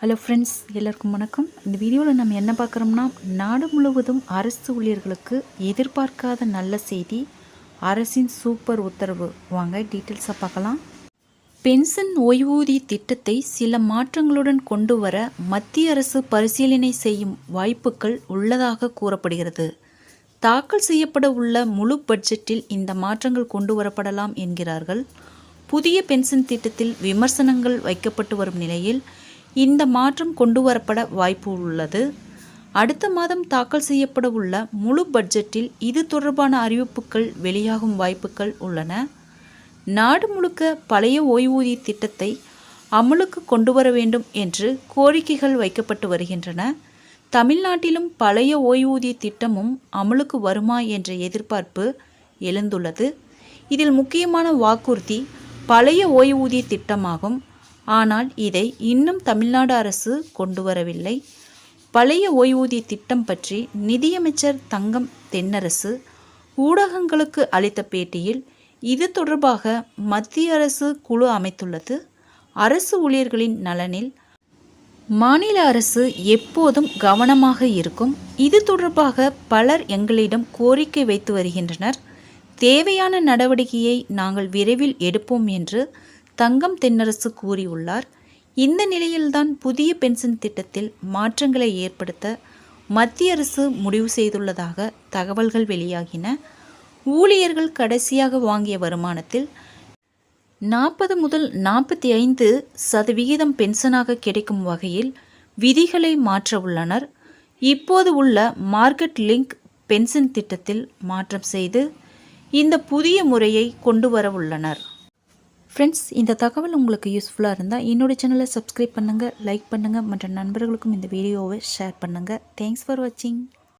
Hello friends, எல்லாருக்கும் வணக்கம். இந்த வீடியோவில் நம்ம என்ன பார்க்குறோம்னா, நாடு முழுவதும் அரசு ஊழியர்களுக்கு எதிர்பார்க்காத நல்ல செய்தி, அரசின் சூப்பர் உத்தரவு. வாங்க டீட்டெயில்ஸாக பார்க்கலாம். பென்ஷன் ஓய்வூதிய திட்டத்தை சில மாற்றங்களுடன் கொண்டு வர மத்திய அரசு பரிசீலனை செய்யும் வாய்ப்புகள் உள்ளதாக கூறப்படுகிறது. தாக்கல் செய்யப்பட உள்ள முழு பட்ஜெட்டில் இந்த மாற்றங்கள் கொண்டு வரப்படலாம் என்கிறார்கள். புதிய பென்ஷன் திட்டத்தில் விமர்சனங்கள் வைக்கப்பட்டு வரும் நிலையில் இந்த மாற்றம் கொண்டு வரப்பட வாய்ப்பு உள்ளது. அடுத்த மாதம் தாக்கல் செய்யப்பட உள்ள முழு பட்ஜெட்டில் இது தொடர்பான அறிவிப்புகள் வெளியாகும் வாய்ப்புகள் உள்ளன. நாடு முழுக்க பழைய ஓய்வூதிய திட்டத்தை அமலுக்கு கொண்டு வர வேண்டும் என்று கோரிக்கைகள் வைக்கப்பட்டு வருகின்றன. தமிழ்நாட்டிலும் பழைய ஓய்வூதிய திட்டமும் அமலுக்கு வருமா என்ற எதிர்பார்ப்பு எழுந்துள்ளது. இதில் முக்கியமான வாக்குறுதி பழைய ஓய்வூதிய திட்டமாகும். ஆனால் இதை இன்னும் தமிழ்நாடு அரசு கொண்டு வரவில்லை. பழைய ஓய்வூதிய திட்டம் பற்றி நிதியமைச்சர் தங்கம் தென்னரசு ஊடகங்களுக்கு அளித்த பேட்டியில் இது தொடர்பாக மத்திய அரசு குழு அமைத்துள்ளது. அரசு ஊழியர்களின் நலனில் மாநில அரசு எப்போதும் கவனமாக இருக்கும். இது தொடர்பாக பலர் எங்களிடம் கோரிக்கை வைத்து வருகின்றனர். தேவையான நடவடிக்கையை நாங்கள் விரைவில் எடுப்போம் என்று தங்கம் தென்னரசு கூறியுள்ளார். இந்த நிலையில்தான் புதிய பென்ஷன் திட்டத்தில் மாற்றங்களை ஏற்படுத்த மத்திய அரசு முடிவு செய்துள்ளதாக தகவல்கள் வெளியாகின. ஊழியர்கள் கடைசியாக வாங்கிய வருமானத்தில் 40 முதல் 45% பென்ஷனாக கிடைக்கும் வகையில் விதிகளை மாற்ற உள்ளனர். இப்போது உள்ள மார்க்கெட் லிங்க் பென்ஷன் திட்டத்தில் மாற்றம் செய்து இந்த புதிய முறையை கொண்டு வர உள்ளனர். ஃப்ரெண்ட்ஸ், இந்த தகவல் உங்களுக்கு யூஸ்ஃபுல்லாக இருந்தால் என்னோட சேனலை சப்ஸ்கிரைப் பண்ணுங்கள், லைக் பண்ணுங்கள், மற்ற நண்பர்களுக்கும் இந்த வீடியோவை ஷேர் பண்ணுங்கள். தேங்க்ஸ் ஃபார் வாட்சிங்.